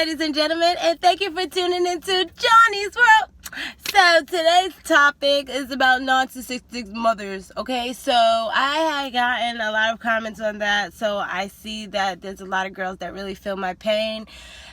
ladies and gentlemen, and thank you for tuning into Johnny's World. So today's topic is about narcissistic mothers. Okay, so I had gotten a lot of comments on that, so I see that there's a lot of girls that really feel my pain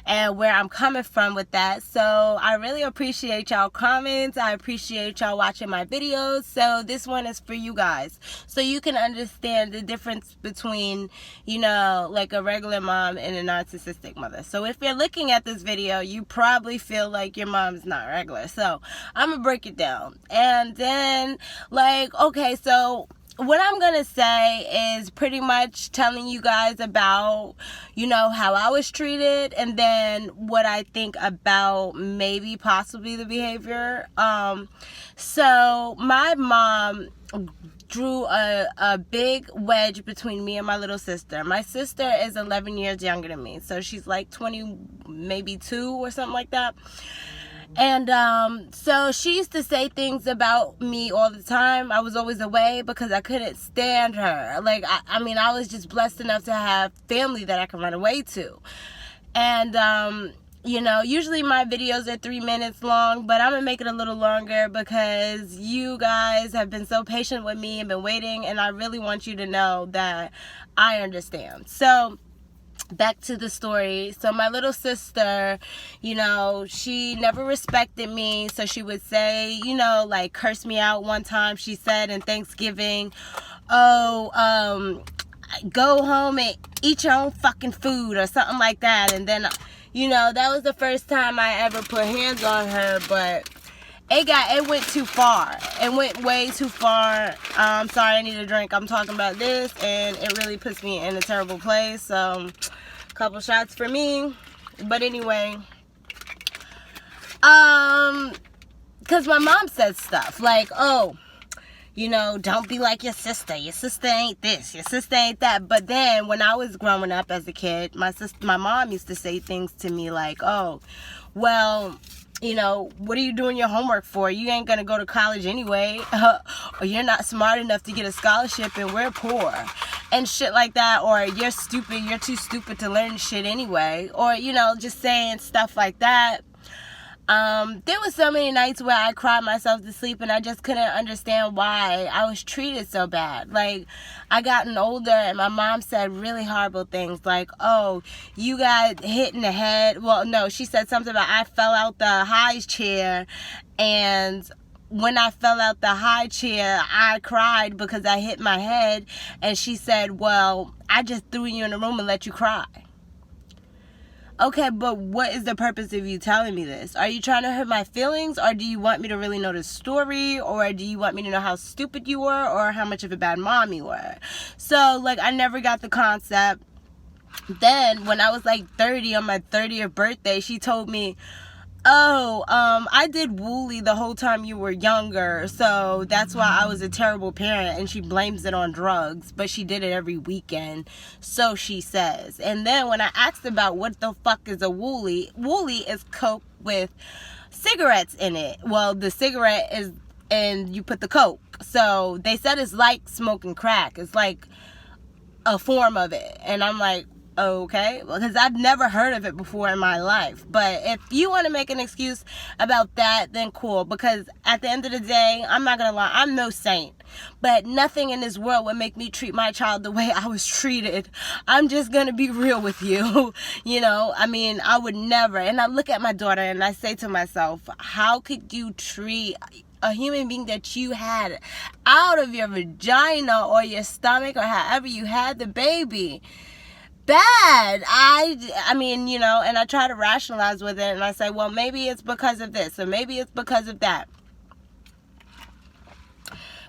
and where I'm coming from with that. So I really appreciate y'all comments. I appreciate y'all watching my videos. So this one is for you guys, so you can understand the difference between, you know, like a regular mom and a narcissistic mother. So if you're looking at this video, you probably feel like your mom is not regular. So I'm gonna break it down, and then okay, so what I'm gonna say is pretty much telling you guys about, you know, how I was treated, and then what I think about maybe possibly the behavior. So my mom drew a big wedge between me and my little sister. My sister is 11 years younger than me, so she's like 20, maybe 2 or something like that. And so she used to say things about me all the time. I was always away because I couldn't stand her. Like, I mean, I was just blessed enough to have family that I can run away to. And, you know, usually my videos are 3 minutes long, but I'm going to make it a little longer because you guys have been so patient with me and been waiting, and I really want you to know that I understand. So back to the story. So my little sister, you know, she never respected me. So she would say, you know, like curse me out. One time she said in Thanksgiving, go home and eat your own fucking food or something like that. And then, you know, that was the first time I ever put hands on her, but it went too far. It went way too far. I'm sorry, I need a drink. I'm talking about this, and it really puts me in a terrible place. So, couple shots for me. But anyway, because my mom said stuff like, oh, you know, don't be like your sister. Your sister ain't this. Your sister ain't that. But then when I was growing up as a kid, my mom used to say things to me like, oh, well, you know, what are you doing your homework for? You ain't gonna go to college anyway, or you're not smart enough to get a scholarship and we're poor, and shit like that. Or you're stupid, you're too stupid to learn shit anyway, or, you know, just saying stuff like that. There was so many nights where I cried myself to sleep, and I just couldn't understand why I was treated so bad. Like, I gotten older, and my mom said really horrible things like, oh, you got hit in the head. Well, no, she said something about I fell out the high chair, and when I fell out the high chair, I cried because I hit my head. And she said, well, I just threw you in the room and let you cry. Okay, but what is the purpose of you telling me this? Are you trying to hurt my feelings, or do you want me to really know the story, or do you want me to know how stupid you were, or how much of a bad mom you were? So, like, I never got the concept. Then, when I was like 30, on my 30th birthday, she told me, oh, I did Wooly the whole time you were younger, so that's why I was a terrible parent, and she blames it on drugs, but she did it every weekend, so she says. And then when I asked about what the fuck is a Wooly, Wooly is coke with cigarettes in it. Well, the cigarette is, and you put the coke, so they said it's like smoking crack. It's like a form of it, and I'm like, okay, because I've never heard of it before in my life. But if you want to make an excuse about that, then cool, because at the end of the day, I'm not gonna lie, I'm no saint, but nothing in this world would make me treat my child the way I was treated. I'm just gonna be real with you. You know, I mean, I would never. And I look at my daughter and I say to myself, how could you treat a human being that you had out of your vagina or your stomach, or however you had the baby, bad? I mean, you know, and I try to rationalize with it, and I say, well, maybe it's because of this, or maybe it's because of that.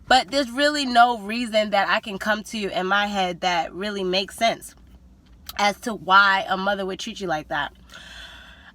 But there's really no reason that I can come to in my head that really makes sense as to why a mother would treat you like that.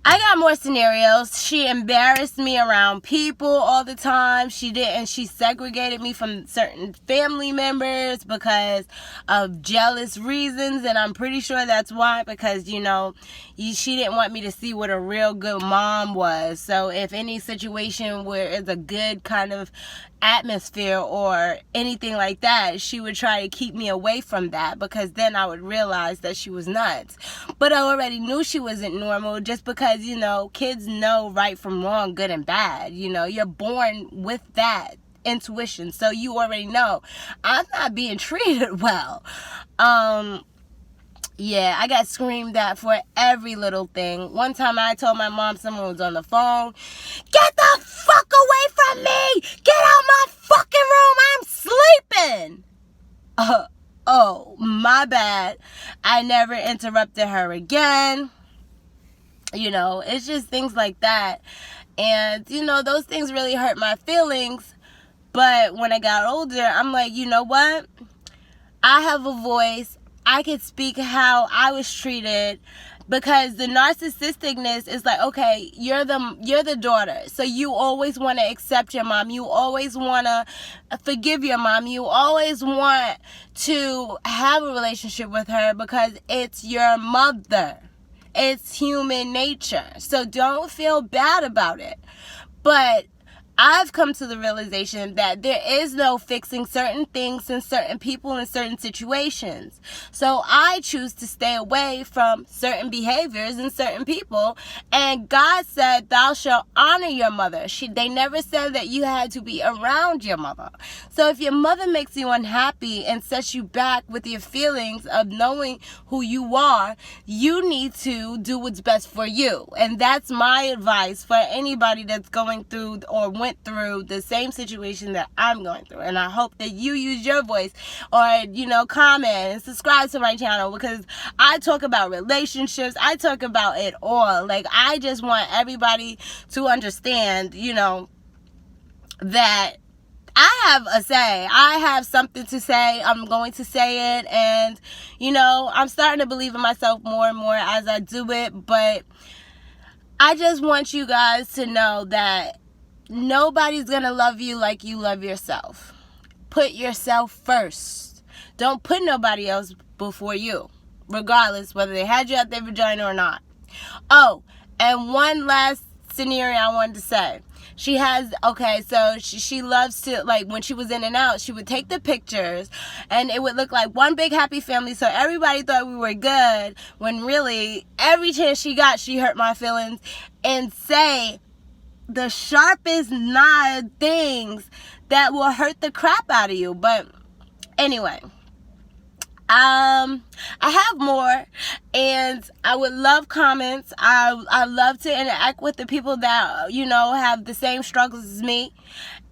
I got more scenarios. She embarrassed me around people all the time. She segregated me from certain family members because of jealous reasons, and I'm pretty sure that's why, because, you know, she didn't want me to see what a real good mom was. So if any situation where it's a good kind of atmosphere or anything like that, she would try to keep me away from that, because then I would realize that she was nuts. But I already knew she wasn't normal, just because, you know, kids know right from wrong, good and bad. You know, you're born with that intuition, so you already know I'm not being treated well. Yeah, I got screamed at for every little thing. One time I told my mom someone was on the phone. Get the fuck away from me! Get out my fucking room! I'm sleeping! Oh, my bad. I never interrupted her again. You know, it's just things like that. And, you know, those things really hurt my feelings. But when I got older, I'm like, you know what? I have a voice. I could speak how I was treated, because the narcissisticness is like, okay, you're the daughter, so you always want to accept your mom, you always want to forgive your mom, you always want to have a relationship with her because it's your mother. It's human nature, so don't feel bad about it. But I've come to the realization that there is no fixing certain things and certain people in certain situations. So I choose to stay away from certain behaviors and certain people. And God said, thou shalt honor your mother. They never said that you had to be around your mother. So if your mother makes you unhappy and sets you back with your feelings of knowing who you are, you need to do what's best for you. And that's my advice for anybody that's going through or went through the same situation that I'm going through. And I hope that you use your voice, or, you know, comment and subscribe to my channel, because I talk about relationships, I talk about it all. Like, I just want everybody to understand, you know, that I have a say. I have something to say. I'm going to say it. And, you know, I'm starting to believe in myself more and more as I do it. But I just want you guys to know that nobody's going to love you like you love yourself. Put yourself first. Don't put nobody else before you, regardless whether they had you at their vagina or not. Oh, and one last scenario I wanted to say. She loves to, like, when she was in and out, she would take the pictures and it would look like one big happy family, so everybody thought we were good, when really every chance she got, she hurt my feelings and say the sharpest things that will hurt the crap out of you. But anyway, I have more, and I would love comments. I love to interact with the people that, you know, have the same struggles as me,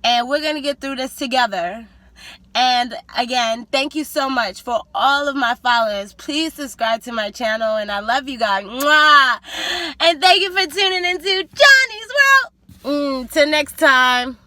and we're gonna get through this together. And again, thank you so much for all of my followers. Please subscribe to my channel, and I love you guys. Mwah! And thank you for tuning into Johnny's World. Till next time.